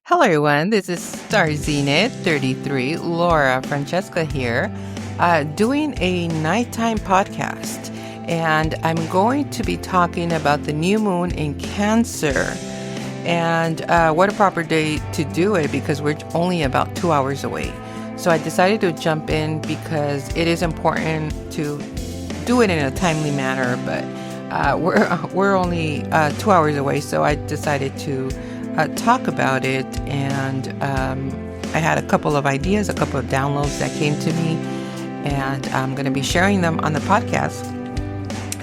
Hello, everyone. This is Starzenith33, Laura Francesca here, doing a nighttime podcast. And I'm going to be talking about the new moon in Cancer and what a proper day to do it because we're only about 2 hours away. So I decided to jump in because it is important to do it in a timely manner, but we're only 2 hours away, so I decided to talk about it. And I had a couple of ideas, a couple of downloads that came to me, and I'm going to be sharing them on the podcast.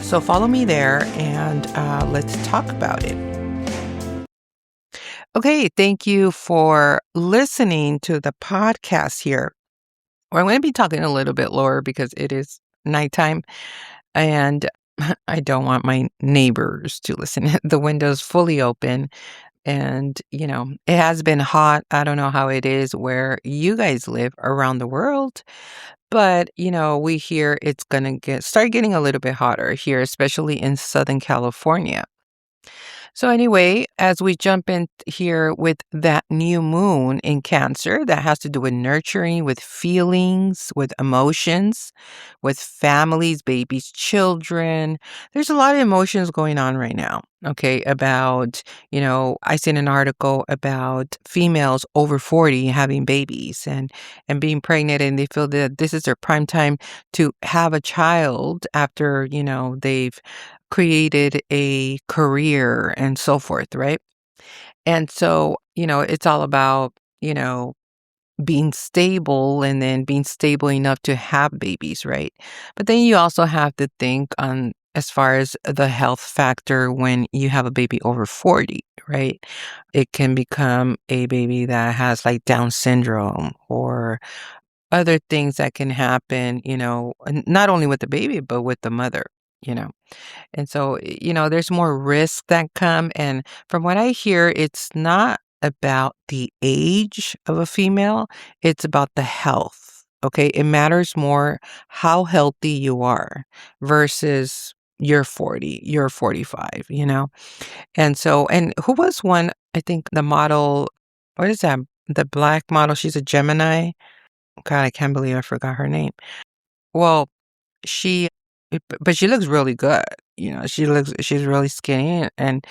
So follow me there, and let's talk about it. Okay, thank you for listening to the podcast here. I'm going to be talking a little bit lower because it is nighttime, and I don't want my neighbors to listen. The window's fully open. And, it has been hot. I don't know how it is where you guys live around the world, but, we hear it's going to start getting a little bit hotter here, especially in Southern California. So anyway, as we jump in here with that new moon in Cancer, that has to do with nurturing, with feelings, with emotions, with families, babies, children. There's a lot of emotions going on right now, okay, about, I seen an article about females over 40 having babies and being pregnant, and they feel that this is their prime time to have a child after, they've created a career and so forth, right? And so, it's all about, being stable and then being stable enough to have babies, right? But then you also have to think on as far as the health factor when you have a baby over 40, right? It can become a baby that has like Down syndrome or other things that can happen, not only with the baby, but with the mother, you know. And so, there's more risks that come. And from what I hear, it's not about the age of a female, it's about the health. Okay. It matters more how healthy you are versus you're 40, you're 45, And so, and who was one, I think the model, what is that? The black model, she's a Gemini. God, I can't believe I forgot her name. Well, she but she looks really good, she's really skinny and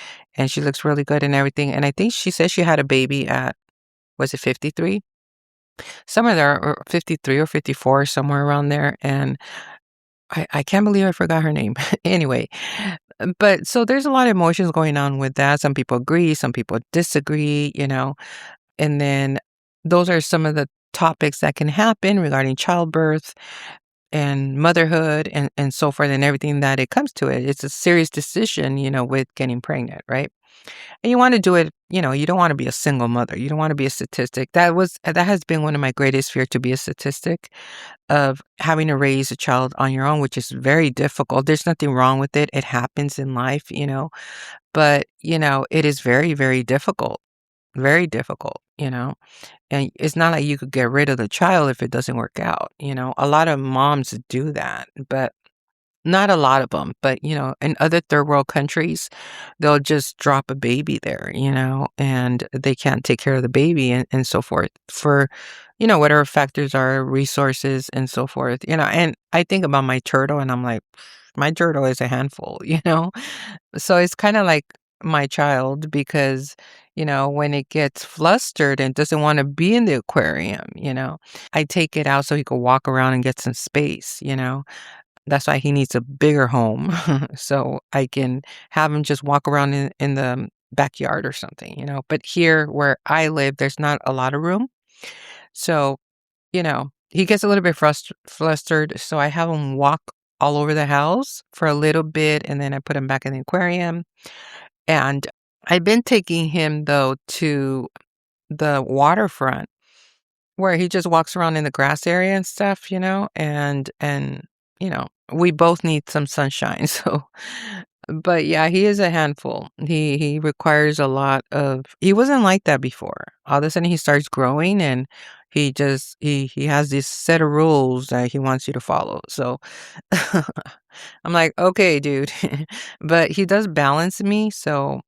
she looks really good and everything, and I think she said she had a baby at, was it 53? Somewhere there, or 53 or 54, somewhere around there, and I can't believe I forgot her name. Anyway, but so there's a lot of emotions going on with that. Some people agree, some people disagree, and then those are some of the topics that can happen regarding childbirth and motherhood and so forth and everything that it comes to it. It's a serious decision, with getting pregnant, right? And you want to do it, you don't want to be a single mother. You don't want to be a statistic. That has been one of my greatest fear, to be a statistic of having to raise a child on your own, which is very difficult. There's nothing wrong with it. It happens in life, but, it is very, very difficult, and it's not like you could get rid of the child if it doesn't work out, A lot of moms do that, but not a lot of them. But, in other third world countries, they'll just drop a baby there, and they can't take care of the baby and so forth for, whatever factors are, resources and so forth, and I think about my turtle and I'm like, my turtle is a handful, So it's kind of like my child because, when it gets flustered and doesn't want to be in the aquarium, I take it out so he can walk around and get some space, That's why he needs a bigger home so I can have him just walk around in the backyard or something, But here where I live, there's not a lot of room. So, he gets a little bit flustered. So I have him walk all over the house for a little bit and then I put him back in the aquarium. And I've been taking him, though, to the waterfront where he just walks around in the grass area and stuff, and we both need some sunshine. So, but yeah, he is a handful. He requires a lot of. He wasn't like that before. All of a sudden, he starts growing, and he has this set of rules that he wants you to follow. So, I'm like, okay, dude, but he does balance me, so.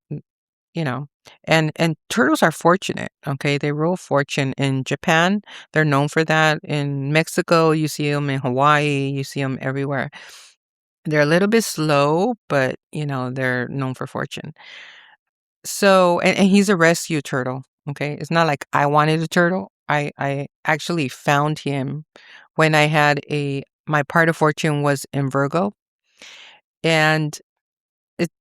And turtles are fortunate, okay? They rule fortune in Japan. They're known for that. In Mexico, you see them. In Hawaii, you see them everywhere. They're a little bit slow, but, they're known for fortune. So, and he's a rescue turtle, okay? It's not like I wanted a turtle. I actually found him when I had my part of fortune was in Virgo, and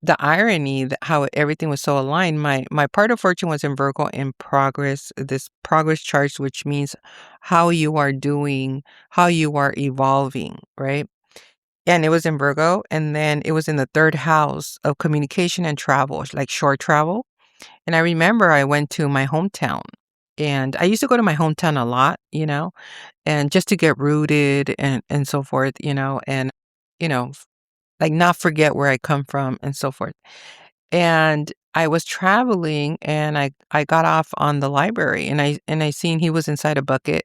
the irony that how everything was so aligned. My part of fortune was in Virgo in progress. This progress chart, which means how you are doing, how you are evolving, right? And it was in Virgo, and then it was in the third house of communication and travel, like short travel. And I remember I went to my hometown, and I used to go to my hometown a lot, and just to get rooted and so forth, and you know, f- like not forget where I come from and so forth. And I was traveling, and I got off on the library, and I seen he was inside a bucket,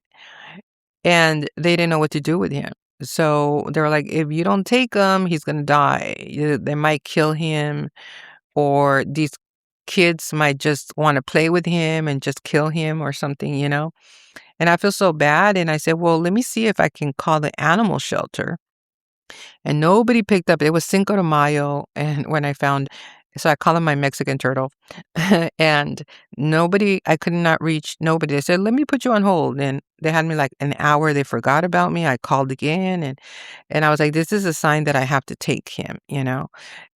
and they didn't know what to do with him. So they were like, if you don't take him, he's gonna die. They might kill him, or these kids might just want to play with him and just kill him or something. And I feel so bad. And I said, well, let me see if I can call the animal shelter. And nobody picked up. It was Cinco de Mayo. And when I found, so I call him my Mexican turtle. And I could not reach nobody. They said, let me put you on hold. And they had me like an hour. They forgot about me. I called again. And I was like, this is a sign that I have to take him.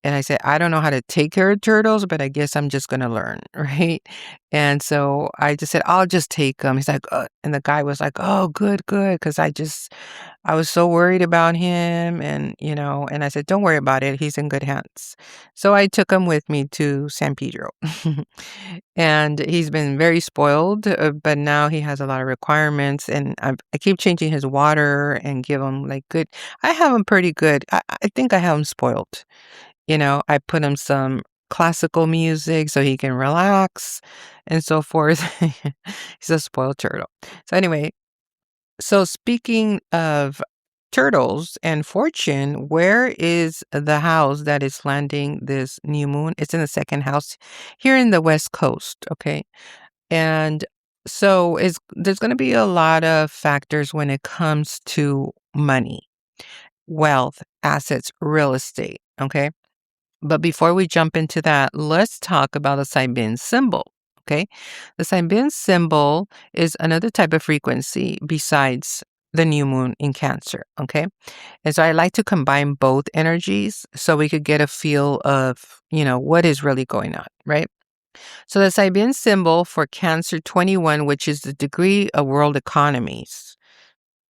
And I said, I don't know how to take care of turtles, but I guess I'm just going to learn. Right. And so I just said, I'll just take him. He's like, and the guy was like, oh, good, good. Cause I was so worried about him, and I said, don't worry about it. He's in good hands. So I took him with me to San Pedro. And he's been very spoiled, but now he has a lot of requirements, and I keep changing his water and give him like good. I have him pretty good. I think I have him spoiled. I put him some classical music so he can relax and so forth. He's a spoiled turtle. So anyway, so speaking of turtles and fortune, where is the house that is landing this new moon? It's in the second house here in the West Coast, okay? And so there's going to be a lot of factors when it comes to money, wealth, assets, real estate, okay? But before we jump into that, let's talk about the Sabian symbol. Okay. The Sabian symbol is another type of frequency besides the new moon in Cancer. Okay. And so I like to combine both energies so we could get a feel of, what is really going on. Right. So the Sabian symbol for Cancer 21, which is the degree of world economies,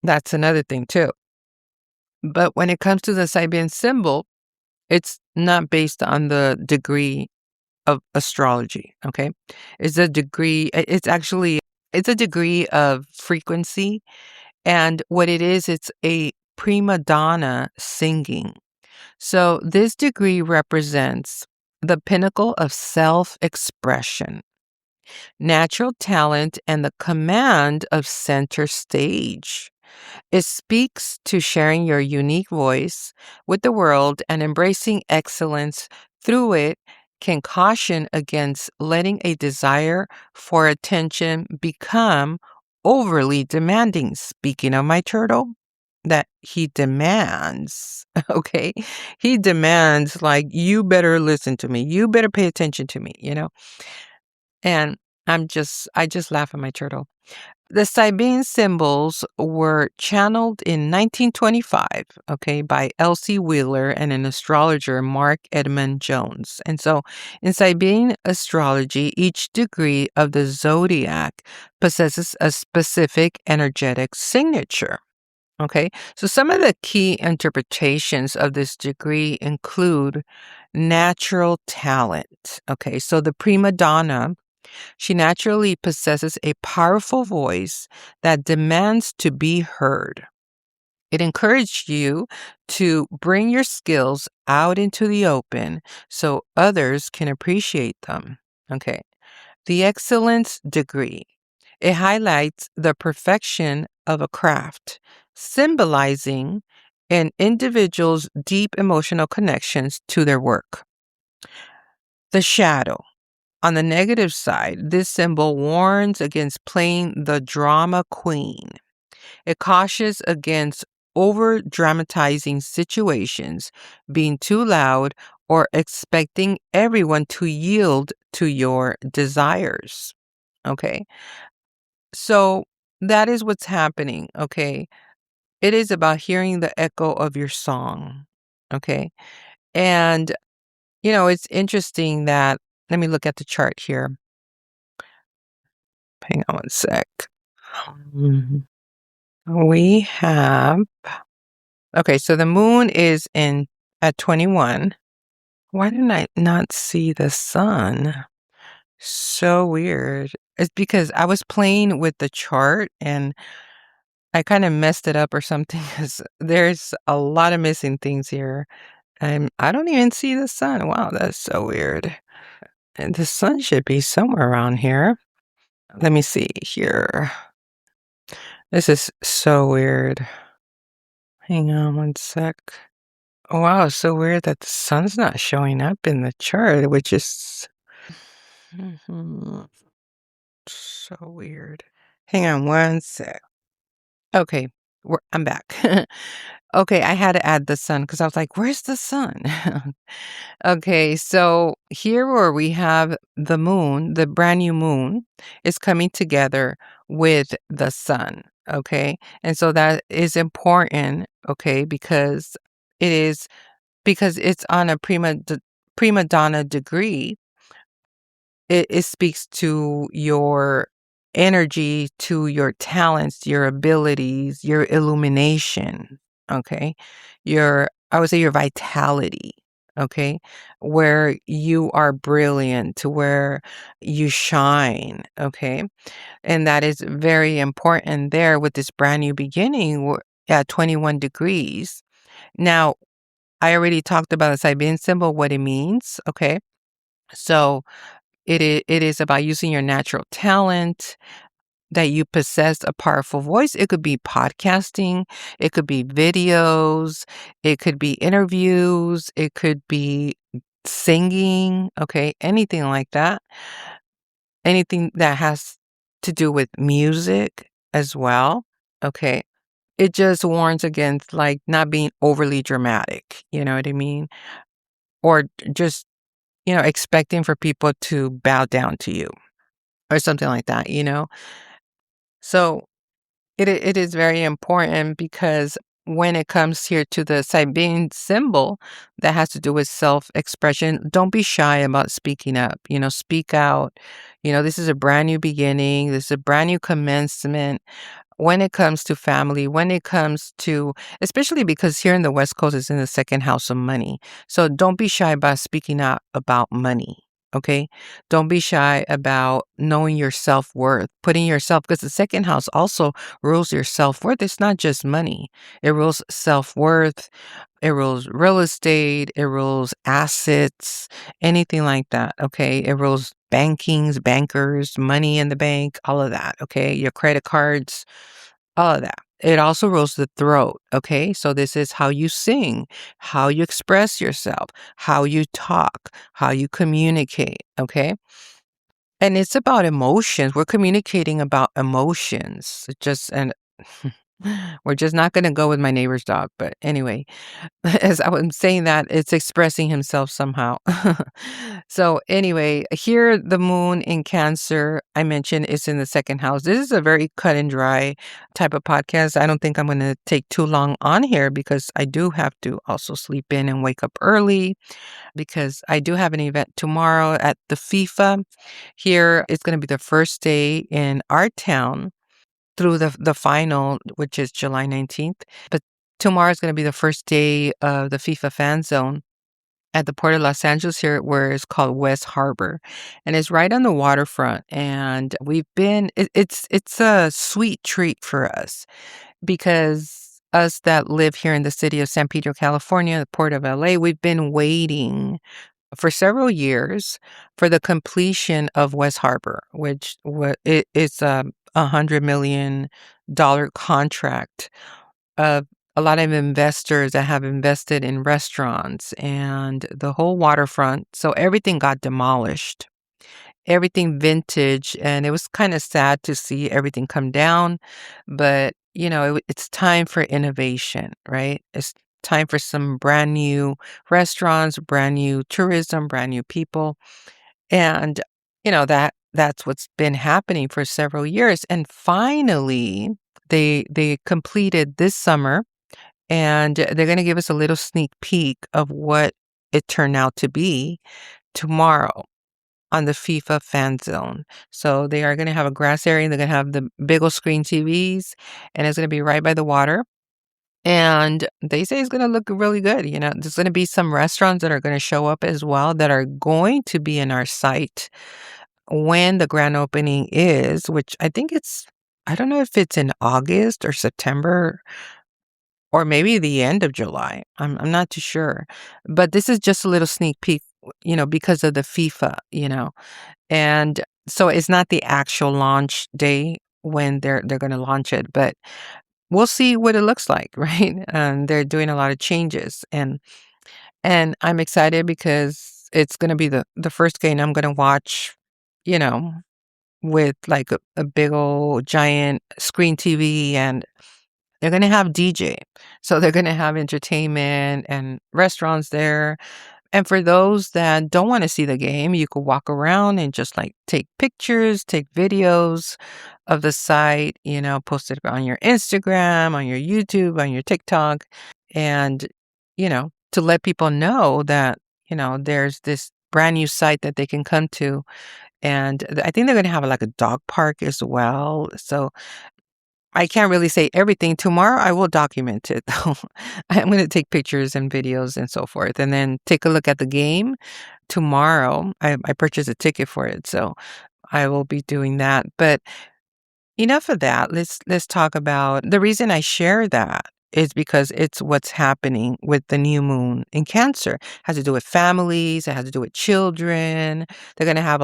that's another thing too. But when it comes to the Sabian symbol, it's not based on the degree of astrology, okay? It's a degree of frequency, and what it is, it's a prima donna singing. So this degree represents the pinnacle of self-expression, natural talent, and the command of center stage. It speaks to sharing your unique voice with the world, and embracing excellence through it can caution against letting a desire for attention become overly demanding. Speaking of my turtle, that he demands, okay? He demands, like, you better listen to me. You better pay attention to me. And I just laugh at my turtle. The Sabian symbols were channeled in 1925, okay, by Elsie Wheeler and an astrologer, Mark Edmund Jones. And so in Sabian astrology, each degree of the zodiac possesses a specific energetic signature. Okay, so some of the key interpretations of this degree include natural talent. Okay, so the prima donna, she naturally possesses a powerful voice that demands to be heard. It encouraged you to bring your skills out into the open so others can appreciate them. Okay. The excellence degree. It highlights the perfection of a craft, symbolizing an individual's deep emotional connections to their work. The shadow. On the negative side, this symbol warns against playing the drama queen. It cautions against over dramatizing situations, being too loud, or expecting everyone to yield to your desires. Okay. So that is what's happening. Okay. It is about hearing the echo of your song. Okay. And, it's interesting that, let me look at the chart here. Hang on one sec. Mhm. We have, okay, so the moon is in at 21. Why didn't I not see the sun? So weird. It's because I was playing with the chart and I kind of messed it up or something because there's a lot of missing things here. And I don't even see the sun. Wow, that's so weird. And the sun should be somewhere around here. Let me see here. This is so weird. Hang on one sec. Oh, wow, it's so weird that the sun's not showing up in the chart, which is so weird. Hang on one sec. Okay, I'm back. Okay, I had to add the sun because I was like, where's the sun? Okay, so here where we have the moon, the brand new moon is coming together with the sun. Okay, and so that is important. Okay, because it's on a prima donna degree. It speaks to your energy, to your talents, your abilities, your illumination, okay? I would say your vitality, okay? Where you are brilliant, to where you shine, okay? And that is very important there with this brand new beginning at 21 degrees. Now, I already talked about the Sabian symbol, what it means, okay? So it is about using your natural talent, that you possess a powerful voice. It could be podcasting, it could be videos, it could be interviews, it could be singing, okay, anything like that. Anything that has to do with music as well, okay. It just warns against like not being overly dramatic, you know what I mean? Or just, expecting for people to bow down to you or something like that. So it is very important because when it comes here to the Sabian symbol that has to do with self-expression, don't be shy about speaking up. Speak out. This is a brand new beginning. This is a brand new commencement when it comes to family, when it comes to, especially because here in the West Coast is in the second house of money. So don't be shy about speaking out about money. Okay. Don't be shy about knowing your self worth, putting yourself, because the second house also rules your self worth. It's not just money, it rules self worth, it rules real estate, it rules assets, anything like that. Okay. It rules bankings, bankers, money in the bank, all of that. Okay. Your credit cards, all of that. It also rules the throat. Okay. So this is how you sing, how you express yourself, how you talk, how you communicate. Okay. And it's about emotions. We're communicating about emotions. And we're just not going to go with my neighbor's dog. But anyway, as I was saying that, it's expressing himself somehow. So anyway, here the moon in Cancer, I mentioned, is in the second house. This is a very cut and dry type of podcast. I don't think I'm going to take too long on here because I do have to also sleep in and wake up early because I do have an event tomorrow at the FIFA. Here, it's going to be the first day in our town through the final, which is July 19th. But tomorrow is going to be the first day of the FIFA fan zone at the Port of Los Angeles here, where it's called West Harbor, and it's right on the waterfront. And it's a sweet treat for us because us that live here in the city of San Pedro, California, the Port of LA, we've been waiting for several years for the completion of West Harbor, which it's $100 million contract of a lot of investors that have invested in restaurants and the whole waterfront. So everything got demolished. everything vintage, and it was kinda sad to see everything come down, but, it's time for innovation, right? It's time for some brand new restaurants, brand new tourism, brand new people, and, that's what's been happening for several years, and finally, they completed this summer, and they're gonna give us a little sneak peek of what it turned out to be tomorrow on the FIFA fan zone. So they are gonna have a grass area, they're gonna have the big ol' screen TVs, and it's gonna be right by the water, and they say it's gonna look really good, There's gonna be some restaurants that are gonna show up as well that are going to be in our site when the grand opening is, which I don't know if it's in August or September or maybe the end of July. I'm not too sure. But this is just a little sneak peek, because of the FIFA, and so it's not the actual launch day when they're gonna launch it, but we'll see what it looks like, right? They're doing a lot of changes, and I'm excited because it's gonna be the first game I'm gonna watch, you know, with like a big old giant screen TV, and they're gonna have DJ. So they're gonna have entertainment and restaurants there. And for those that don't wanna see the game, you could walk around and just, like, take pictures, take videos of the site, post it on your Instagram, on your YouTube, on your TikTok, and, to let people know that, there's this brand new site that they can come to, and I think they're gonna have, like, a dog park as well, so I can't really say everything. Tomorrow, I will document it, though. I'm gonna take pictures and videos and so forth, and then take a look at the game tomorrow. I purchased a ticket for it, so I will be doing that, but enough of that. Let's talk about the reason I share that is because it's what's happening with the new moon in Cancer. It has to do with families, it has to do with children. They're gonna have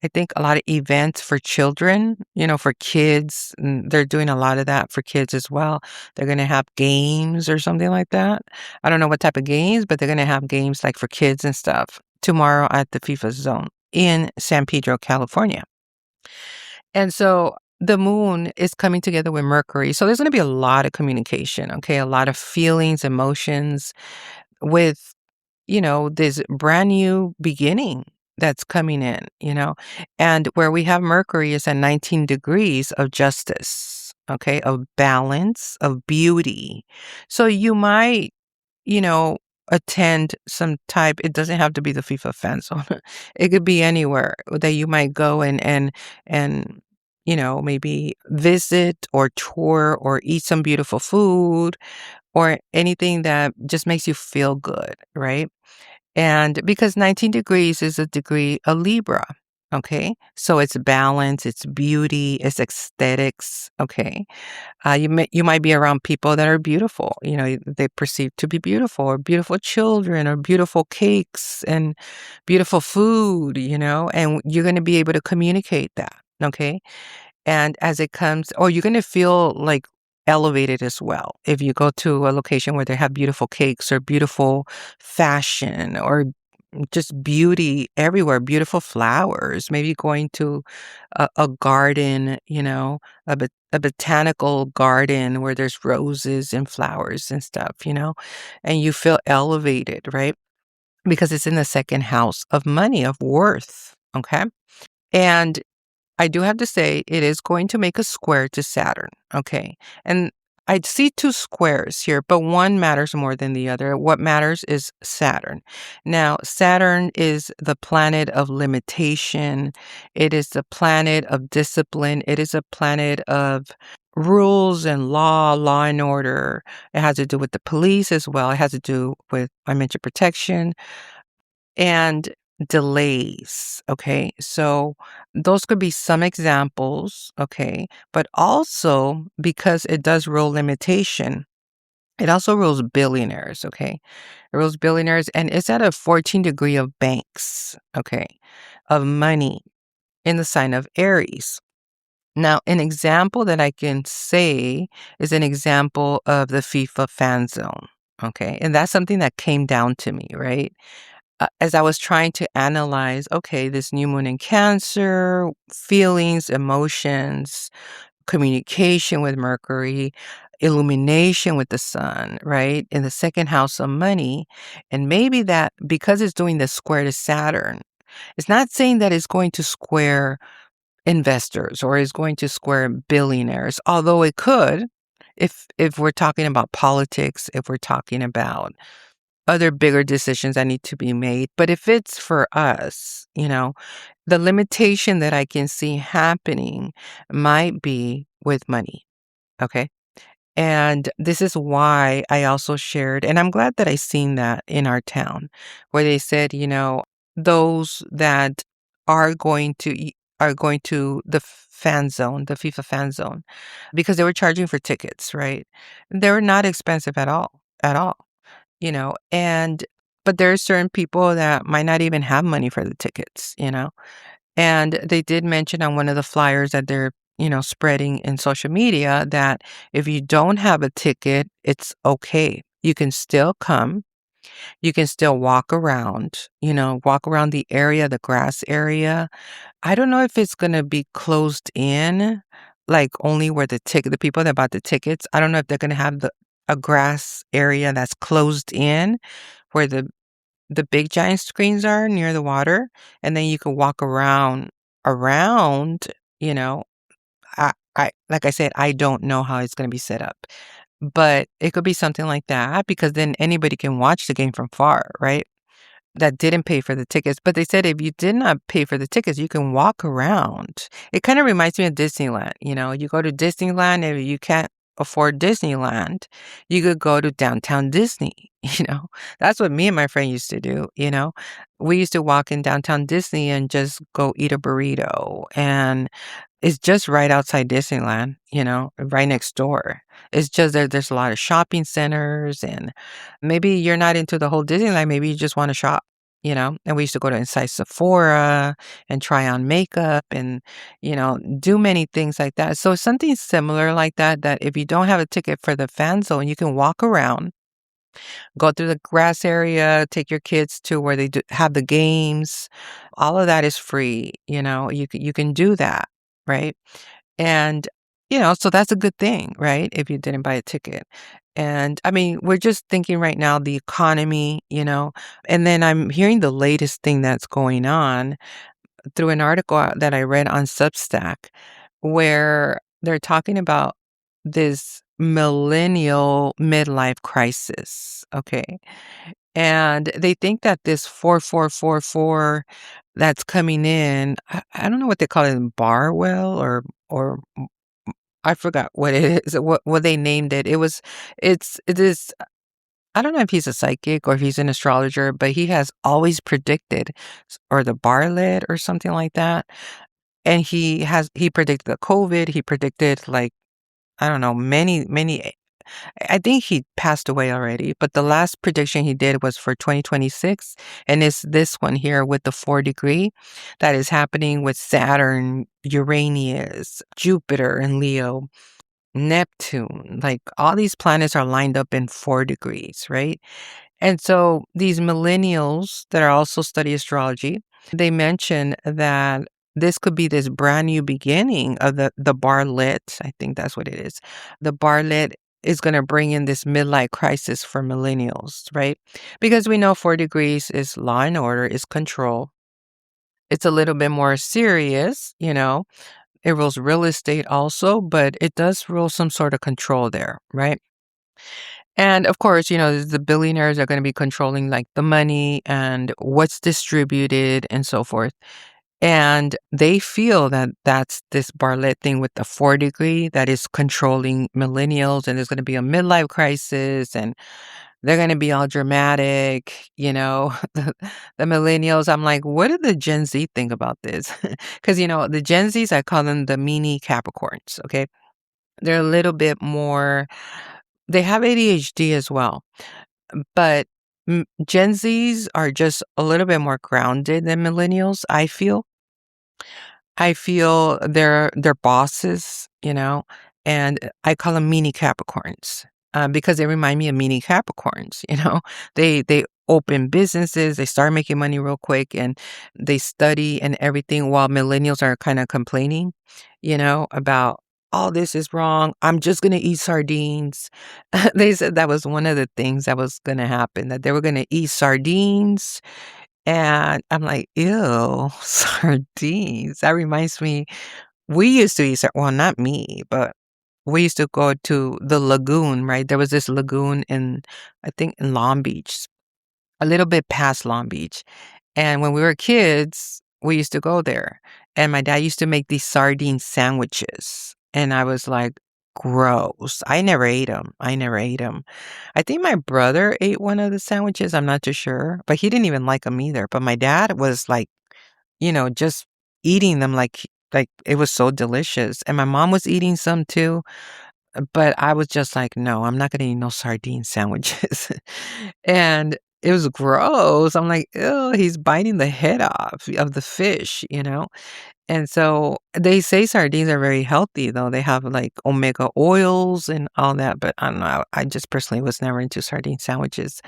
I think a lot of events for children, for kids. And they're doing a lot of that for kids as well. They're going to have games or something like that. I don't know what type of games, but they're going to have games like for kids and stuff tomorrow at the FIFA zone in San Pedro, California. And so the moon is coming together with Mercury. So there's going to be a lot of communication, okay? A lot of feelings, emotions with this brand new beginning that's coming in, and where we have Mercury is at 19 degrees of justice, okay, of balance, of beauty. So you might, you know, attend some type, it doesn't have to be the FIFA fan zone. It could be anywhere that you might go and maybe visit or tour or eat some beautiful food or anything that just makes you feel good, right? And because 19 degrees is a degree of Libra, okay? So it's balance, it's beauty, it's aesthetics, okay? You might be around people that are beautiful, they perceive to be beautiful, or beautiful children, or beautiful cakes and beautiful food, and you're going to be able to communicate that, okay? And as it comes, or you're gonna feel, like, elevated as well if you go to a location where they have beautiful cakes or beautiful fashion or just beauty everywhere, beautiful flowers, maybe going to a garden, a botanical garden where there's roses and flowers and stuff, and you feel elevated, right? Because it's in the second house of money, of worth, okay? And I do have to say it is going to make a square to Saturn, okay? And I see two squares here, but one matters more than the other. What matters is Saturn. Now, Saturn is the planet of limitation. It is the planet of discipline. It is a planet of rules and law and order. It has to do with the police as well. It has to do with, I mentioned, protection and delays, okay? So those could be some examples, okay? But also because it does rule limitation, it also rules billionaires, okay? It rules billionaires and it's at a 14 degree of banks, okay? Of money in the sign of Aries. Now, an example that I can say is an example of the FIFA fan zone, okay? And that's something that came down to me, right? as I was trying to analyze, okay, this new moon in Cancer, feelings, emotions, communication with Mercury, illumination with the sun, right? In the second house of money. And maybe that because it's doing the square to Saturn, it's not saying that it's going to square investors or is going to square billionaires, although it could if we're talking about politics, if we're talking about other bigger decisions that need to be made. But if it's for us, the limitation that I can see happening might be with money. Okay. And this is why I also shared, and I'm glad that I seen that in our town, where they said, those that are going to the fan zone, the FIFA fan zone, because they were charging for tickets, right? They were not expensive at all, and but there are certain people that might not even have money for the tickets. And they did mention on one of the flyers that they're, spreading in social media that if you don't have a ticket, it's okay. You can still come. You can still walk around the area, the grass area. I don't know if it's going to be closed in, like only where the people that bought the tickets, I don't know if they're going to have a grass area that's closed in where the big giant screens are near the water, and then you can walk around, you know. I like I said, I don't know how it's gonna be set up, but it could be something like that because then anybody can watch the game from far, right? That didn't pay for the tickets, but they said if you did not pay for the tickets, you can walk around. It kind of reminds me of Disneyland, you go to Disneyland, if you can't afford Disneyland, you could go to downtown Disney, you know? That's what me and my friend used to do. We used to walk in downtown Disney and just go eat a burrito, and it's just right outside Disneyland, right next door. It's just there's a lot of shopping centers, and maybe you're not into the whole Disneyland, maybe you just wanna shop, and we used to go to inside Sephora and try on makeup and, do many things like that. So something similar like that, that if you don't have a ticket for the fan zone, you can walk around, go through the grass area, take your kids to where they have the games. All of that is free, you can do that, right? And, so that's a good thing, right? If you didn't buy a ticket. And I mean, we're just thinking right now, the economy, and then I'm hearing the latest thing that's going on through an article that I read on Substack, where they're talking about this millennial midlife crisis. Okay. And they think that this 4444 that's coming in, I don't know what they call it, Barwell or I forgot what it is, what they named it. It is, I don't know if he's a psychic or if he's an astrologer, but he has always predicted, or the Barlet or something like that. And he predicted the COVID, he predicted, like, I don't know, many. I think he passed away already, but the last prediction he did was for 2026, and it's this one here with the 4 degree that is happening with Saturn, Uranus, Jupiter and Leo, Neptune. Like, all these planets are lined up in 4 degrees, right? And so these millennials that are also study astrology, they mention that this could be this brand new beginning of the Barlet. I think that's what it is. The Barlet is going to bring in this midlife crisis for millennials, right? Because we know 4 degrees is law and order, is control. It's a little bit more serious. It rules real estate also, but it does rule some sort of control there, right? And of course, the billionaires are going to be controlling, like, the money and what's distributed and so forth. And they feel that that's this Bartlett thing with the 4 degree that is controlling millennials, and there's going to be a midlife crisis, and they're going to be all dramatic. The millennials, I'm like, what did the Gen Z think about this? Because, the Gen Zs, I call them the mini Capricorns, okay? They're a little bit more, they have ADHD as well, but Gen Zs are just a little bit more grounded than millennials, I feel. They're bosses, and I call them mini Capricorns. because they remind me of mini Capricorns, you know? They open businesses, they start making money real quick, and they study and everything while millennials are kinda complaining, about, "All this is wrong. I'm just gonna eat sardines." They said that was one of the things that was gonna happen, that they were gonna eat sardines, and I'm like, "Ew, sardines." That reminds me we used to eat well, not me, but we used to go to the lagoon, right? There was this lagoon in, I think, in Long Beach, a little bit past Long Beach. And when we were kids, we used to go there. And my dad used to make these sardine sandwiches. And I was like, gross. I never ate them. I never ate them. I think my brother ate one of the sandwiches. I'm not too sure. But he didn't even like them either. But my dad was like, just eating them like it was so delicious. And my mom was eating some too. But I was just like, "No, I'm not gonna eat no sardine sandwiches." And it was gross. I'm like, "Ew, he's biting the head off of the fish," you know? And so they say sardines are very healthy, though. They have, like, omega oils and all that, but I don't know. I just personally was never into sardine sandwiches.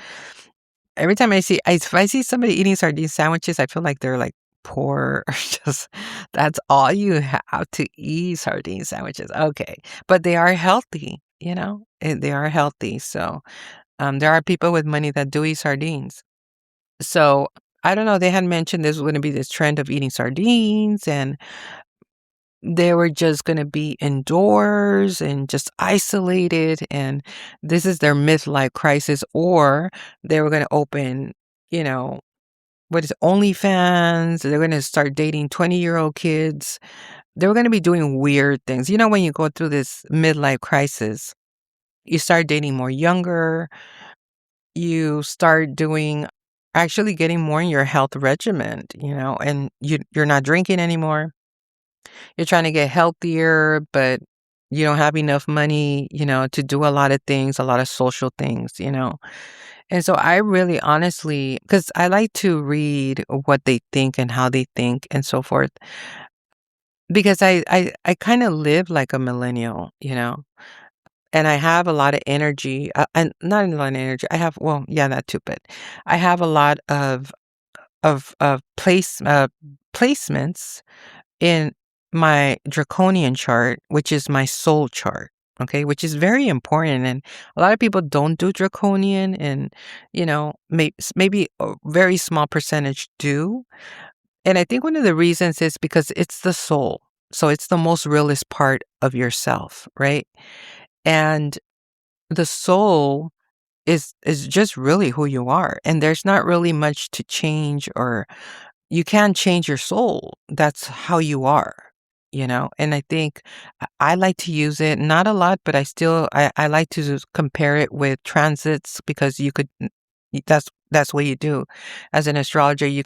Every time if I see somebody eating sardine sandwiches, I feel like they're, like, poor or just that's all you have to eat, sardine sandwiches. Okay, but they are healthy, they are healthy, so, there are people with money that do eat sardines. So, I don't know, they had mentioned there's gonna be this trend of eating sardines, and they were just gonna be indoors and just isolated, and this is their midlife crisis, or they were gonna open, you know, what is it, OnlyFans. They're gonna start dating 20-year-old kids. They were gonna be doing weird things. You know, when you go through this midlife crisis, you start dating more younger, you start doing actually getting more in your health regimen, and you're not drinking anymore. You're trying to get healthier, but you don't have enough money, to do a lot of things, a lot of social things. And so I really honestly, because I like to read what they think and how they think and so forth, because I kind of live like a millennial. And I have a lot of energy, and not a lot of energy. I have, well, yeah, that too, but I have a lot of placements in my draconian chart, which is my soul chart, okay, which is very important. And a lot of people don't do draconian, and, maybe a very small percentage do. And I think one of the reasons is because it's the soul. So it's the most realist part of yourself, right? And the soul is just really who you are. And there's not really much to change, or you can change your soul. That's how you are. And I think I like to use it, not a lot, but I like to just compare it with transits, because that's what you do. As an astrologer, you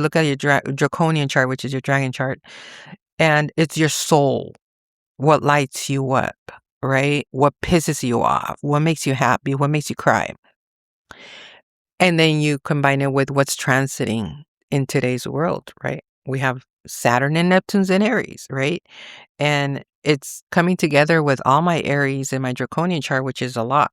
look at your draconian chart, which is your dragon chart, and it's your soul. What lights you up, right? What pisses you off? What makes you happy? What makes you cry? And then you combine it with what's transiting in today's world, right? We have Saturn and Neptune's in Aries, right? And it's coming together with all my Aries in my draconian chart, which is a lot.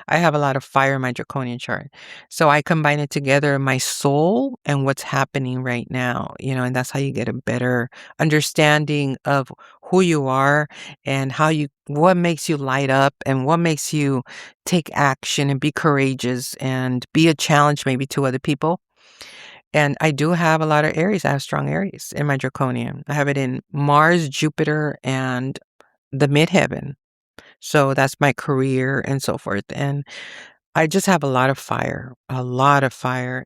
I have a lot of fire in my draconian chart. So I combine it together, my soul and what's happening right now, and that's how you get a better understanding of who you are, and what makes you light up, and what makes you take action and be courageous and be a challenge maybe to other people. And I do have a lot of Aries. I have strong Aries in my draconian. I have it in Mars, Jupiter, and the midheaven. So that's my career and so forth. And I just have a lot of fire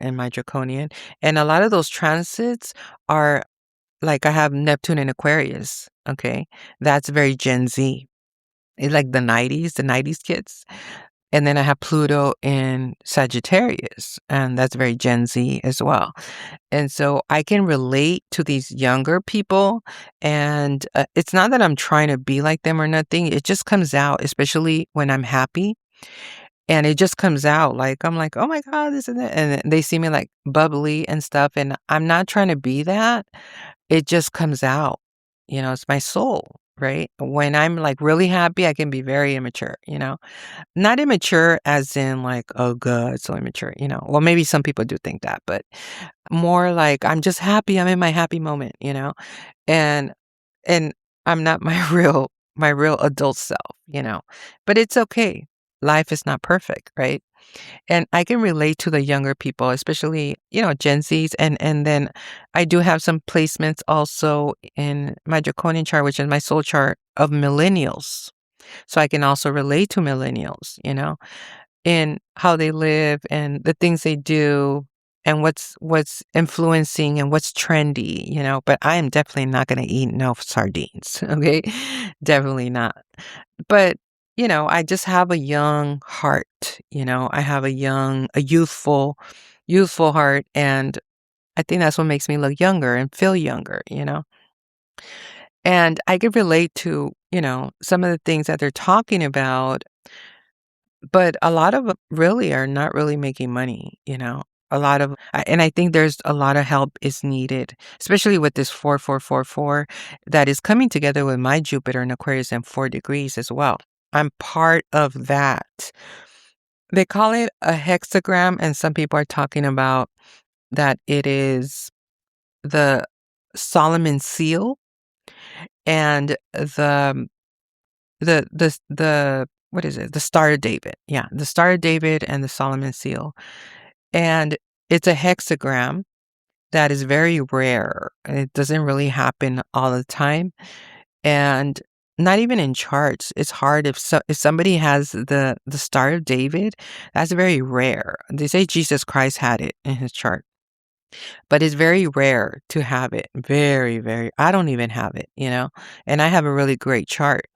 in my draconian. And a lot of those transits are like, I have Neptune in Aquarius. Okay. That's very Gen Z. It's like the 90s kids. And then I have Pluto in Sagittarius, and that's very Gen Z as well. And so I can relate to these younger people, and it's not that I'm trying to be like them or nothing. It just comes out, especially when I'm happy. And it just comes out like, I'm like, oh my God, this and that. And then they see me like bubbly and stuff. And I'm not trying to be that. It just comes out. It's my soul, right? When I'm, like, really happy, I can be very immature, you know? Not immature as in, like, "Oh god, so immature," you know? Well, maybe some people do think that, but more like, I'm just happy, I'm in my happy moment, you know? And and I'm not my real adult self, you know? But it's okay. Life is not perfect, right? And I can relate to the younger people, especially, Gen Zs, and then I do have some placements also in my draconian chart, which is my soul chart of millennials. So I can also relate to millennials, in how they live and the things they do and what's influencing and what's trendy, but I am definitely not gonna eat no sardines, okay? Definitely not. But, I just have a young heart, I have a youthful heart, and I think that's what makes me look younger and feel younger. And I could relate to, some of the things that they're talking about, but a lot of 'em really are not really making money. And I think there's a lot of help is needed, especially with this 4444 that is coming together with my Jupiter in Aquarius and 4 degrees as well. I'm part of that. They call it a hexagram, and some people are talking about that it is the Solomon seal and the what is it? The Star of David. Yeah, the Star of David and the Solomon seal. And it's a hexagram that is very rare. It doesn't really happen all the time, and not even in charts. It's hard if somebody has the Star of David, that's very rare. They say Jesus Christ had it in his chart, but it's very rare to have it. Very, very. I don't even have it. And I have a really great chart,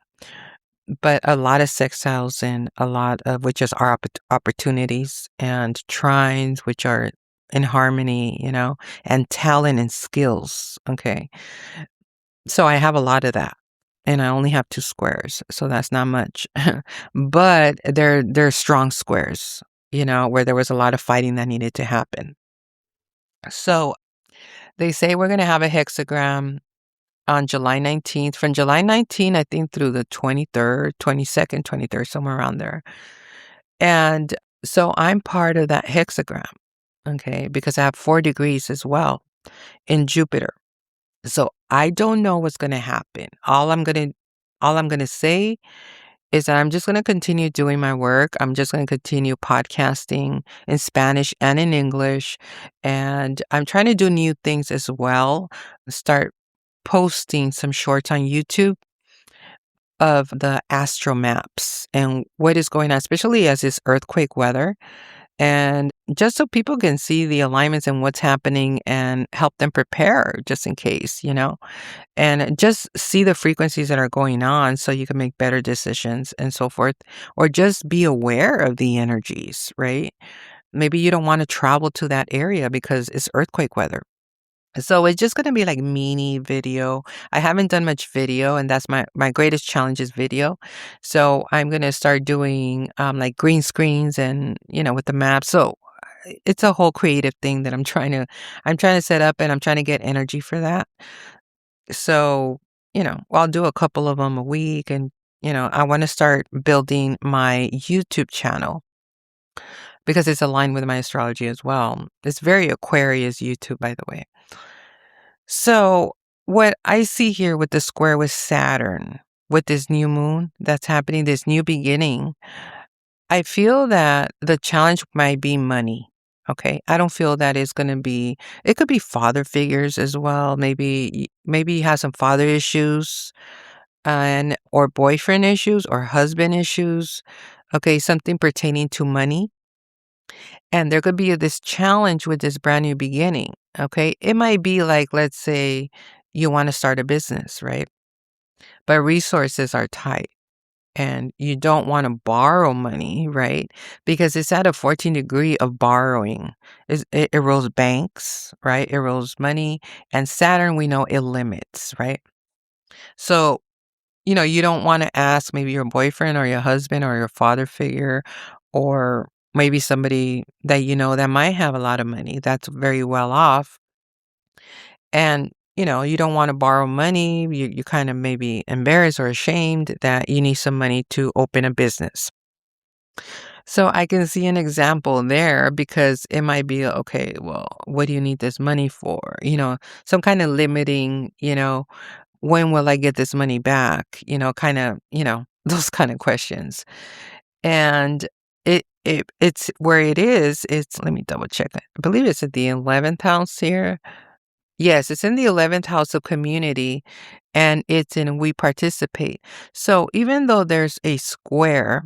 but a lot of sextiles and a lot of which is our opportunities and trines, which are in harmony, and talent and skills. Okay. So I have a lot of that. And I only have 2 squares, so that's not much. But they're strong squares, where there was a lot of fighting that needed to happen. So they say we're gonna have a hexagram on July 19th. From July 19th, I think through the 23rd, 22nd, 23rd, somewhere around there. And so I'm part of that hexagram, okay, because I have 4 degrees as well in Jupiter. So I don't know what's gonna happen. All I'm gonna say is that I'm just gonna continue doing my work. I'm just gonna continue podcasting in Spanish and in English, and I'm trying to do new things as well. Start posting some shorts on YouTube of the astro maps and what is going on, especially as this earthquake weather, and just so people can see the alignments and what's happening and help them prepare just in case, and just see the frequencies that are going on so you can make better decisions and so forth, or just be aware of the energies, right? Maybe you don't want to travel to that area because it's earthquake weather. So it's just gonna be like mini video. I haven't done much video, and that's my greatest challenge is video. So I'm gonna start doing like green screens and with the maps. So it's a whole creative thing that I'm trying to set up, and I'm trying to get energy for that. So I'll do a couple of them a week, and I want to start building my YouTube channel because it's aligned with my astrology as well. It's very Aquarius YouTube, by the way. So, what I see here with the square with Saturn, with this new moon that's happening, this new beginning, I feel that the challenge might be money. Okay. I don't feel that it's going to be, it could be father figures as well. Maybe you have some father issues or boyfriend issues or husband issues. Okay. Something pertaining to money. And there could be this challenge with this brand new beginning. Okay. It might be like, let's say you want to start a business, right? But resources are tight and you don't want to borrow money, right? Because it's at a 14 degree of borrowing. It erodes banks, right? It erodes money. And Saturn, we know it limits, right? So, you don't want to ask maybe your boyfriend or your husband or your father figure or maybe somebody that that might have a lot of money, that's very well off. And you don't wanna borrow money, you kind of maybe embarrassed or ashamed that you need some money to open a business. So I can see an example there because it might be, okay, well, what do you need this money for? Some kind of limiting, when will I get this money back? Kind of, those kind of questions. And it's where it is, it's let me double check it. I believe it's at the 11th house here. Yes, it's in the 11th house of community and it's in we participate. So even though there's a square,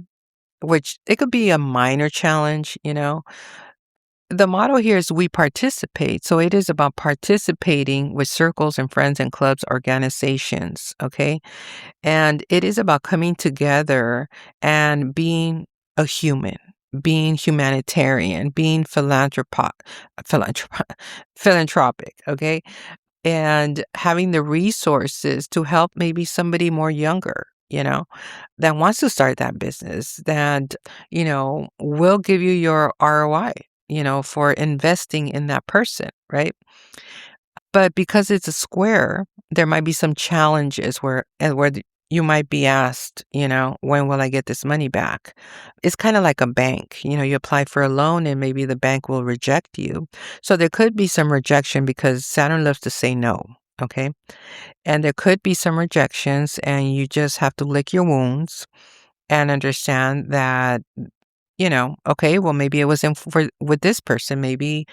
which it could be a minor challenge, the motto here is we participate. So it is about participating with circles and friends and clubs, organizations. Okay. And it is about coming together and being a human, being humanitarian, being philanthrop- philanthropic. Okay. And having the resources to help maybe somebody more younger, that wants to start that business, that, will give you your ROI, for investing in that person, right? But because it's a square, there might be some challenges where you might be asked, when will I get this money back? It's kind of like a bank. You apply for a loan and maybe the bank will reject you. So there could be some rejection because Saturn loves to say no. Okay. And there could be some rejections and you just have to lick your wounds and understand that, okay, well, maybe it wasn't for with this person. Maybe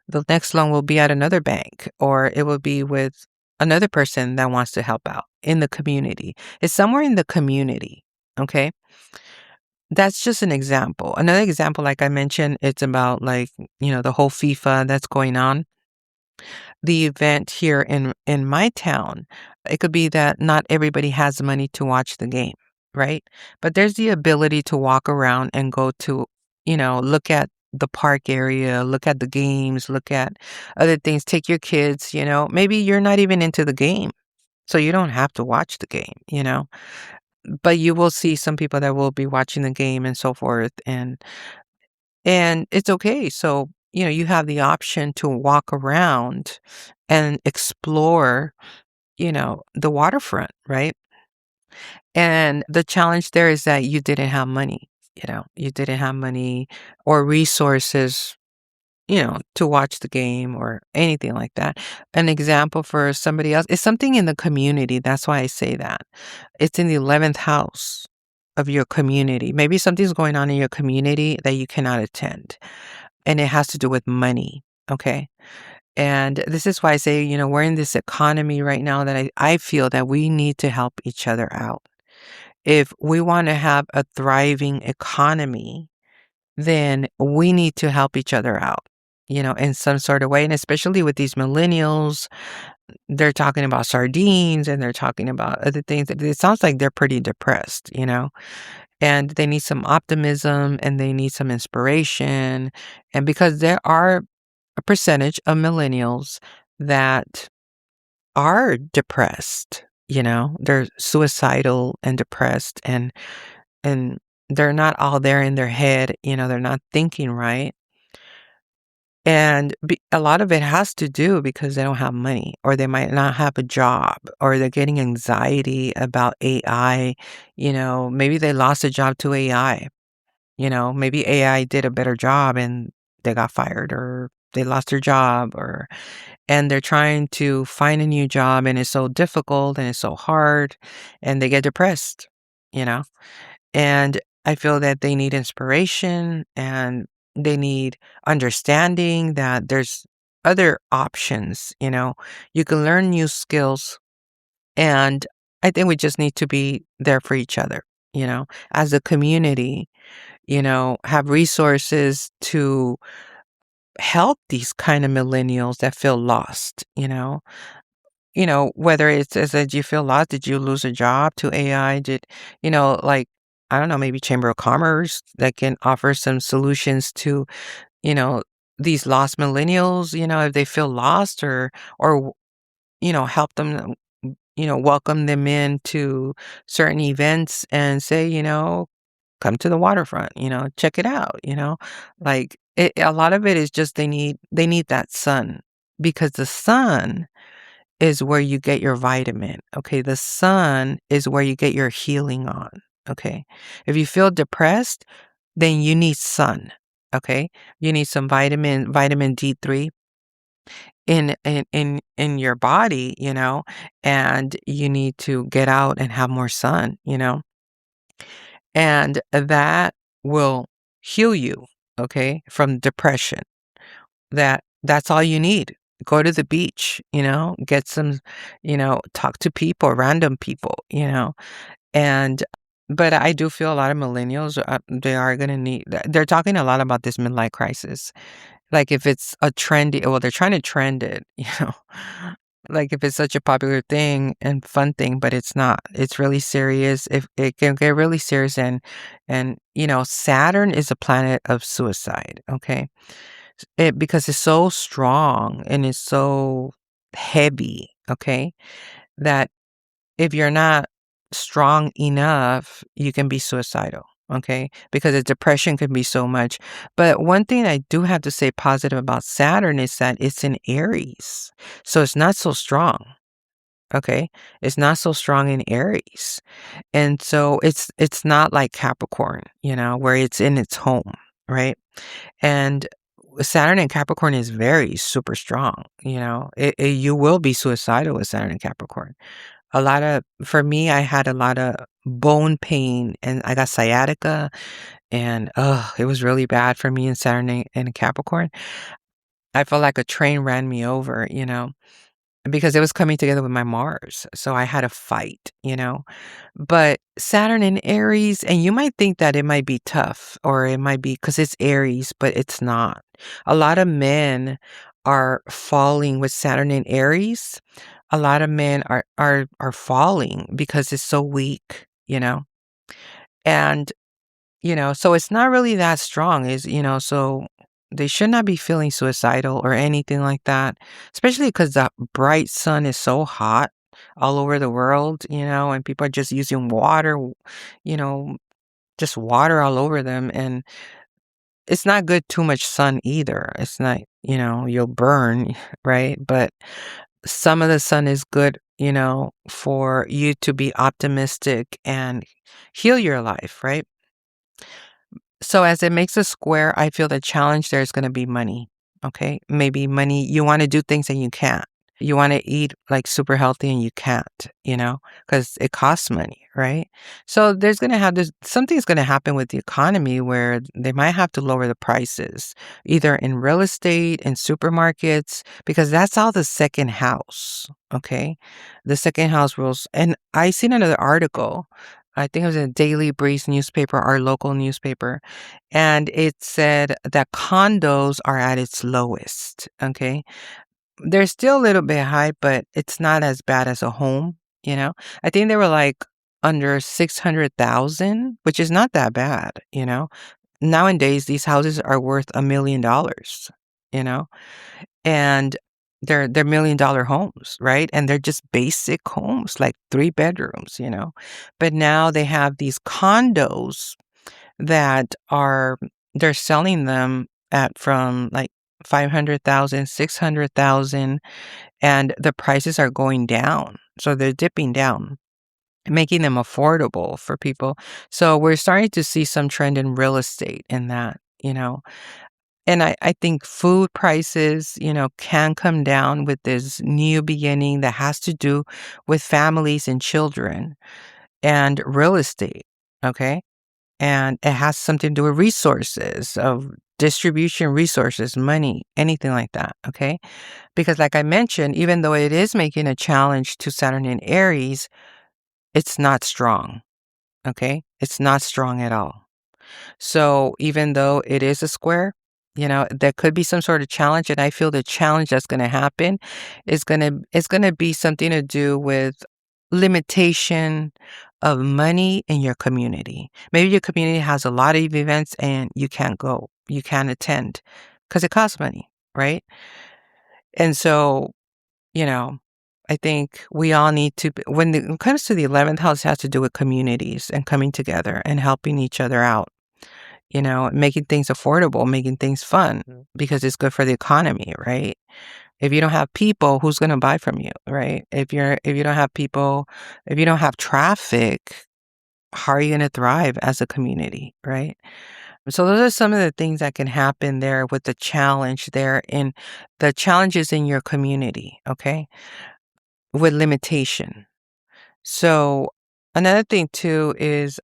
the next loan will be at another bank or it will be with another person that wants to help out in the community. It's somewhere in the community. Okay. That's just an example. Another example, like I mentioned, it's about like, the whole FIFA that's going on. The event here in my town, it could be that not everybody has money to watch the game, right? But there's the ability to walk around and go to, look at the park area, look at the games, look at other things, take your kids, maybe you're not even into the game. So you don't have to watch the game. But you will see some people that will be watching the game and so forth. And it's okay. So, you have the option to walk around and explore, the waterfront, right? And the challenge there is that you didn't have money, you didn't have money or resources, to watch the game or anything like that. An example for somebody else is something in the community. That's why I say that. It's in the 11th house of your community. Maybe something's going on in your community that you cannot attend and it has to do with money. Okay. And this is why I say, we're in this economy right now that I feel that we need to help each other out. If we want to have a thriving economy, then we need to help each other out, in some sort of way. And especially with these millennials, they're talking about sardines and they're talking about other things. It sounds like they're pretty depressed, and they need some optimism and they need some inspiration. And because there are a percentage of millennials that are depressed, they're suicidal and depressed and they're not all there in their head, they're not thinking right. And a lot of it has to do because they don't have money or they might not have a job or they're getting anxiety about AI, maybe they lost a job to AI. Maybe AI did a better job and they got fired or they lost their job and they're trying to find a new job and it's so difficult and it's so hard and they get depressed, you know? And I feel that they need inspiration and they need understanding that there's other options, You can learn new skills and I think we just need to be there for each other, as a community, have resources to help these kind of millennials that feel lost, whether it's as that you feel lost, did you lose a job to AI? Like, I don't know, maybe Chamber of Commerce that can offer some solutions to, you know, these lost millennials, if they feel lost or, help them, welcome them into certain events and say, come to the waterfront, check it out, like a lot of it is just they need that sun because the sun is where you get your vitamin, okay? The sun is where you get your healing on, okay? If you feel depressed, then you need sun, okay? You need some vitamin D3 in your body, and you need to get out and have more sun. And that will heal you, okay, from depression. That's all you need. Go to the beach, get some, talk to people, random people. And but I do feel a lot of millennials, they are gonna need. They're talking a lot about this midlife crisis. Like if it's a trendy, well, they're trying to trend it, like if it's such a popular thing and fun thing, but it's not. It's really serious. If it can get really serious, and Saturn is a planet of suicide. Okay, because it's so strong and it's so heavy. Okay, that if you're not strong enough, you can be suicidal, okay? Because the depression can be so much. But one thing I do have to say positive about Saturn is that it's in Aries. So it's not so strong, okay? It's not so strong in Aries. And so it's not like Capricorn, where it's in its home, right? And Saturn in Capricorn is very super strong, you will be suicidal with Saturn in Capricorn. For me, I had a lot of bone pain and I got sciatica and it was really bad for me in Saturn and Capricorn. I felt like a train ran me over, because it was coming together with my Mars. So I had a fight. But Saturn in Aries, and you might think that it might be tough or it might be because it's Aries, but it's not. A lot of men are falling with Saturn in Aries. A lot of men are falling because it's so weak. And so it's not really that strong, so they should not be feeling suicidal or anything like that, especially because the bright sun is so hot all over the world, and people are just using water, you know, just water all over them. And it's not good too much sun either. It's not, you'll burn, right? But some of the sun is good, for you to be optimistic and heal your life, right? So as it makes a square, I feel the challenge there is going to be money. Okay. Maybe money, you want to do things and you can't. You want to eat like super healthy and you can't, because it costs money, right? So there's going to have this, something's going to happen with the economy where they might have to lower the prices, either in real estate, in supermarkets, because that's all the second house. Okay. The second house rules. And I seen another article. I think it was in a Daily Breeze newspaper, our local newspaper, and it said that condos are at its lowest. Okay. They're still a little bit high, but it's not as bad as a home. I think they were like under 600,000, which is not that bad. Nowadays, these houses are worth $1 million, you know, and they're $1 million homes, right? And they're just basic homes, like 3 bedrooms. But now they have these condos that they're selling them at from like 500,000, 600,000, and the prices are going down. So they're dipping down, making them affordable for people. So we're starting to see some trend in real estate in that. And I think food prices, can come down with this new beginning that has to do with families and children and real estate. Okay. And it has something to do with resources of distribution resources, money, anything like that. Okay. Because like I mentioned, even though it is making a challenge to Saturn in Aries, it's not strong. Okay. It's not strong at all. So even though it is a square, there could be some sort of challenge. And I feel the challenge that's going to happen is going to be something to do with limitation of money in your community. Maybe your community has a lot of events and you can't go, you can't attend because it costs money, right? And so, you know, I think we all need to, when it comes to the 11th house, it has to do with communities and coming together and helping each other out, making things affordable, making things fun because it's good for the economy, right? If you don't have people, who's gonna buy from you, right? If you don't have people, if you don't have traffic, how are you gonna thrive as a community, right? So those are some of the things that can happen there with the challenge there in the challenges in your community, okay? With limitation. So another thing too is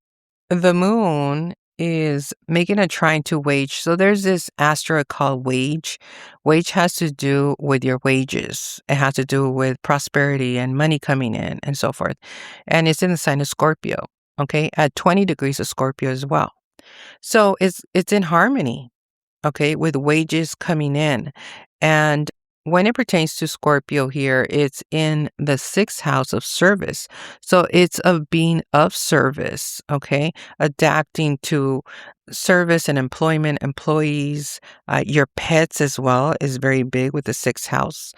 the moon is making a trine to wage. So there's this asteroid called wage. Wage has to do with your wages. It has to do with prosperity and money coming in and so forth. And it's in the sign of Scorpio, okay? At 20 degrees of Scorpio as well. So it's in harmony, okay, with wages coming in. And when it pertains to Scorpio here, it's in the sixth house of service. So it's of being of service, okay, adapting to service and employment, employees, your pets as well is very big with the sixth house.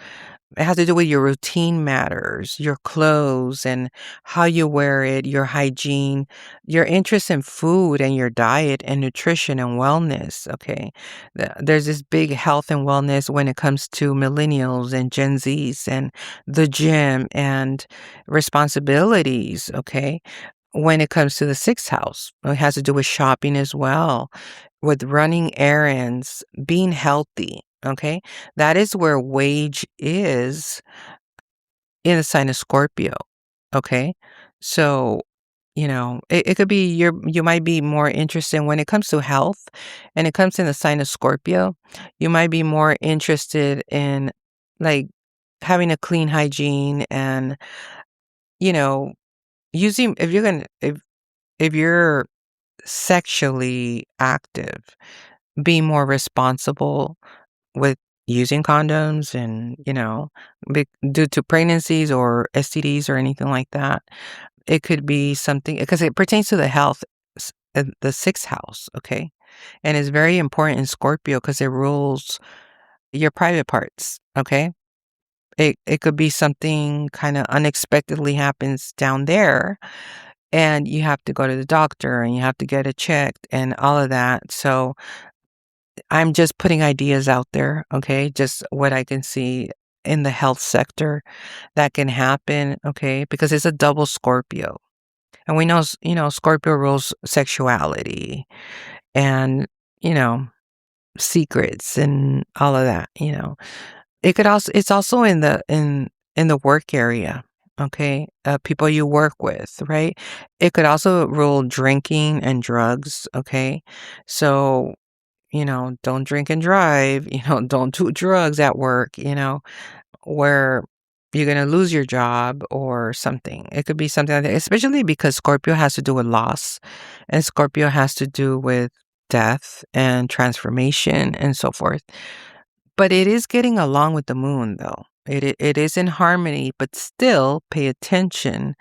It has to do with your routine matters, your clothes and how you wear it, your hygiene, your interest in food and your diet and nutrition and wellness. Okay. There's this big health and wellness when it comes to millennials and Gen Zs and the gym and responsibilities. Okay. When it comes to the sixth house, it has to do with shopping as well, with running errands, being healthy. Okay. That is where wage is in the sign of Scorpio. Okay. So, it could be you might be more interested when it comes to health and it comes in the sign of Scorpio. You might be more interested in like having a clean hygiene and, you know, using if you're sexually active, be more responsible with using condoms and, due to pregnancies or STDs or anything like that. It could be something because it pertains to the health, the sixth house, okay? And it's very important in Scorpio because it rules your private parts, okay? It could be something kind of unexpectedly happens down there and you have to go to the doctor and you have to get it checked and all of that. So I'm just putting ideas out there, okay? Just what I can see in the health sector that can happen, okay? Because it's a double Scorpio. And we know, Scorpio rules sexuality and, you know, secrets and all of that. It's also in the work area, okay? People you work with, right? It could also rule drinking and drugs, okay? So, don't drink and drive, don't do drugs at work, where you're going to lose your job or something. It could be something like that, especially because Scorpio has to do with loss and Scorpio has to do with death and transformation and so forth. But it is getting along with the moon, though. It is in harmony, but still pay attention.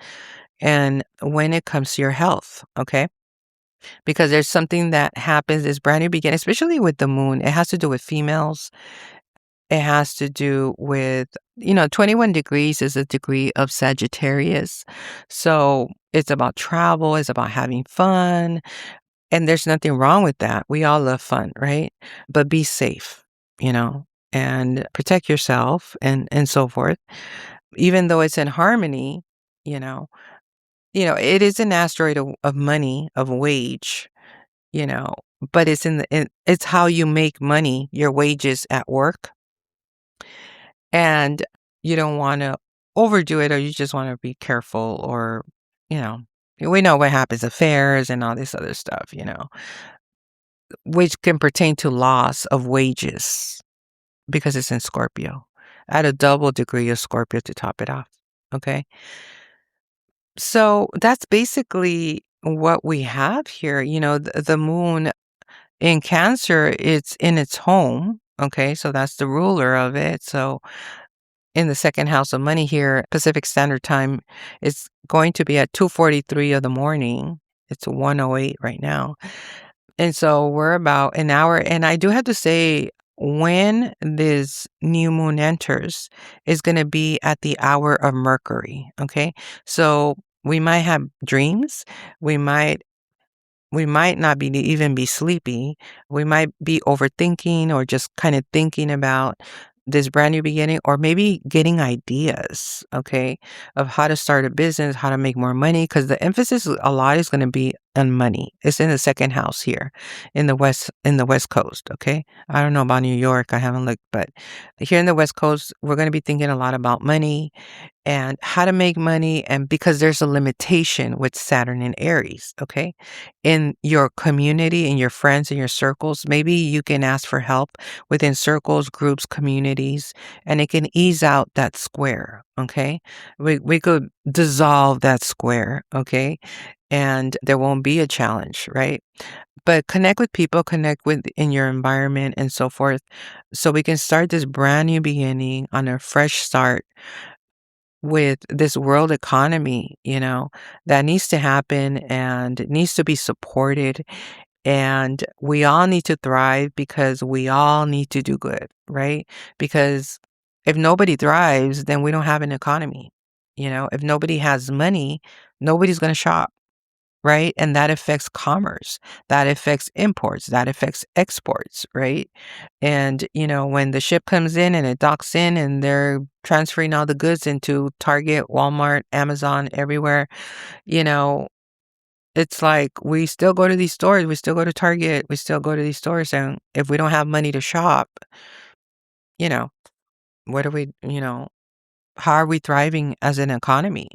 And when it comes to your health, okay? Because there's something that happens, this brand new beginning, especially with the moon. It has to do with females. It has to do with, 21 degrees is a degree of Sagittarius. So it's about travel, it's about having fun. And there's nothing wrong with that. We all love fun, right? But be safe, and protect yourself and so forth. Even though it's in harmony, you know, it is an asteroid of money, of wage, you know, but it's how you make money, your wages at work. And you don't want to overdo it or you just want to be careful or, you know, we know what happens, affairs and all this other stuff, which can pertain to loss of wages because it's in Scorpio. At a double degree of Scorpio to top it off. Okay. So that's basically what we have here. The moon in Cancer, it's in its home. Okay. So that's the ruler of it. So in the second house of money here, Pacific Standard Time, it's going to be at 2:43 of the morning. It's 1:08 right now. And so we're about an hour. And I do have to say, when this new moon enters, is going to be at the hour of Mercury. Okay. So we might have dreams. We might not even be sleepy. We might be overthinking or just kind of thinking about this brand new beginning, or maybe getting ideas, okay, of how to start a business, how to make more money, because the emphasis a lot is going to be on money. It's in the second house here in the West Coast, okay? I don't know about New York, I haven't looked, but here in the West Coast, we're going to be thinking a lot about money and how to make money, and because there's a limitation with Saturn in Aries, okay? In your community, in your friends, in your circles, maybe you can ask for help within circles, groups, communities, and it can ease out that square, okay? We could dissolve that square, okay? And there won't be a challenge, right? But connect with people, connect with in your environment and so forth, so we can start this brand new beginning on a fresh start with this world economy, that needs to happen and it needs to be supported. And we all need to thrive because we all need to do good, right? Because if nobody thrives, then we don't have an economy. If nobody has money, nobody's going to shop, right? And that affects commerce, that affects imports, that affects exports, right? And, when the ship comes in and it docks in and they're transferring all the goods into Target, Walmart, Amazon, everywhere, you know, it's like we still go to these stores, we still go to Target, we still go to these stores. And if we don't have money to shop, you know, what are we, how are we thriving as an economy?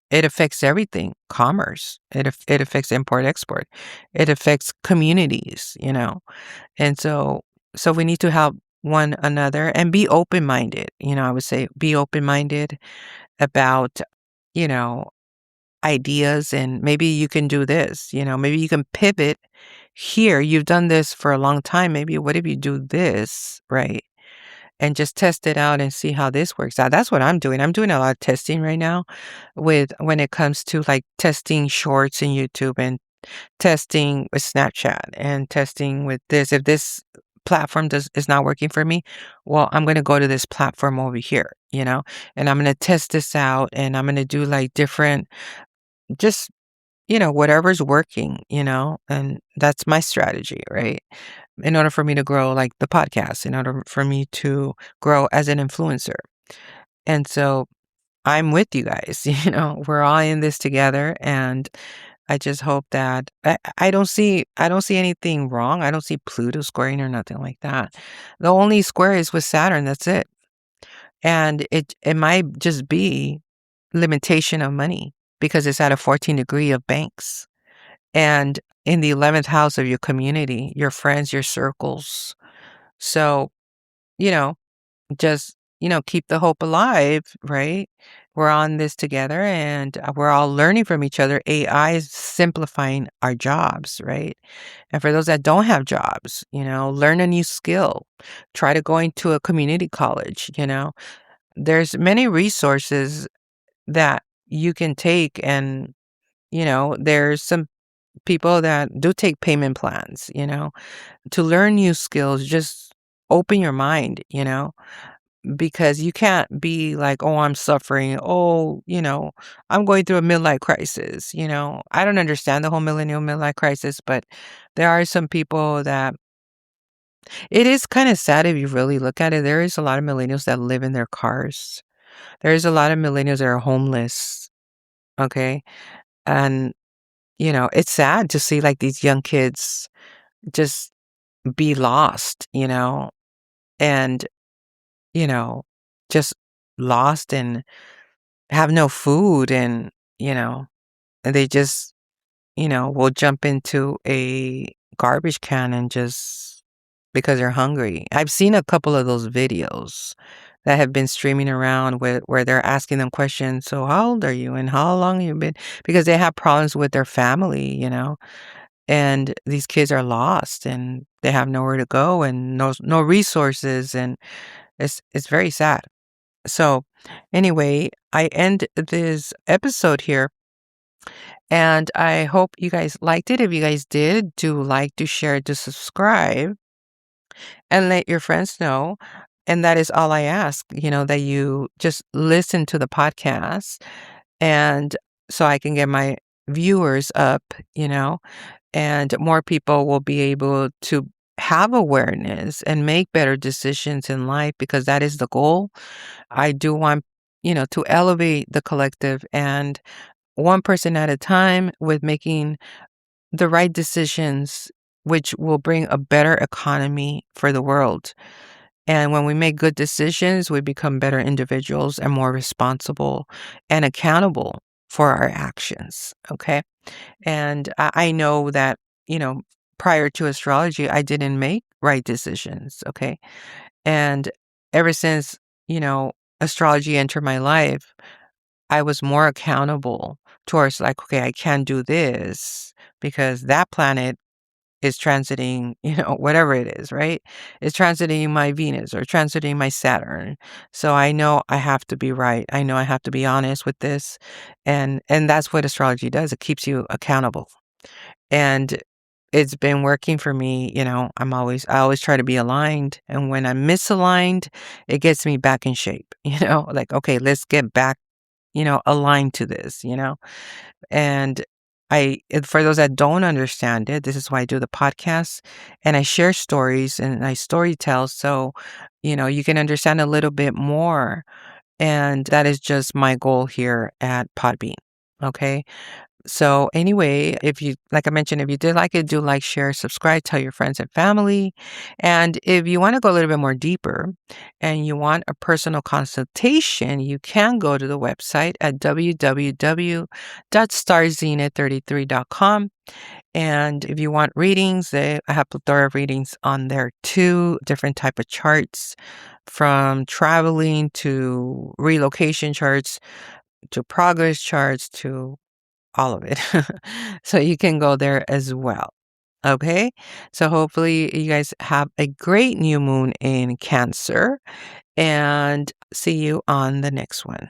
It affects everything, commerce. It affects import export. It affects communities. And so we need to help one another and be open-minded. I would say be open-minded about, you know, ideas, and maybe you can do this, maybe you can pivot here. You've done this for a long time. Maybe what if you do this, right? And just test it out and see how this works out. That's what I'm doing. I'm doing a lot of testing right now with when it comes to like testing shorts in YouTube and testing with Snapchat and testing with this. If this platform is not working for me, well, I'm going to go to this platform over here, and I'm going to test this out, and I'm going to do like different, just, whatever's working, and that's my strategy, right? In order for me to grow like the podcast, in order for me to grow as an influencer. And so I'm with you guys, we're all in this together, and I just hope that I don't see anything wrong. I don't see Pluto squaring or nothing like that. The only square is with Saturn, that's it. And it might just be limitation of money because it's at a 14 degree of banks. And in the 11th house of your community, your friends, your circles. So, you know, just, keep the hope alive, right? We're on this together, and we're all learning from each other. AI is simplifying our jobs, right? And for those that don't have jobs, learn a new skill. Try to go into a community college, There's many resources that you can take, and, there's some people that do take payment plans, to learn new skills. Just open your mind, because you can't be like, oh, I'm suffering. Oh, I'm going through a midlife crisis. I don't understand the whole millennial midlife crisis, but there are some people that it is kind of sad if you really look at it. There is a lot of millennials that live in their cars. There's a lot of millennials that are homeless. Okay. And, it's sad to see like these young kids just be lost, and, you know, just lost and have no food, and, and they just, will jump into a garbage can and just because they're hungry. I've seen a couple of those videos that have been streaming around where they're asking them questions. So how old are you and how long have you been? Because they have problems with their family, and these kids are lost and they have nowhere to go and no resources, and it's very sad. So anyway, I end this episode here, and I hope you guys liked it. If you guys did, do like, do share, do subscribe, and let your friends know. And that is all I ask, that you just listen to the podcast, and so I can get my viewers up, and more people will be able to have awareness and make better decisions in life, because that is the goal. I do want, to elevate the collective, and one person at a time, with making the right decisions, which will bring a better economy for the world. And when we make good decisions, we become better individuals and more responsible and accountable for our actions. Okay. And I know that, you know, prior to astrology, I didn't make right decisions. Okay. And ever since, astrology entered my life, I was more accountable towards, like, okay, I can do this because that planet is transiting, whatever it is, right? It's transiting my Venus or transiting my Saturn. So I know I have to be right. I know I have to be honest with this. And that's what astrology does. It keeps you accountable. And it's been working for me. I always try to be aligned. And when I'm misaligned, it gets me back in shape, like, okay, let's get back, aligned to this, and for those that don't understand it, this is why I do the podcast, and I share stories and I story tell, so, you can understand a little bit more. And that is just my goal here at Podbean. Okay. So anyway, like I mentioned, if you did like it, do like, share, subscribe, tell your friends and family. And if you want to go a little bit more deeper and you want a personal consultation, you can go to the website at www.starzenith33.com. And if you want readings, I have plethora of readings on there too, different type of charts, from traveling to relocation charts to progress charts to all of it. So you can go there as well. Okay. So hopefully you guys have a great new moon in Cancer, and see you on the next one.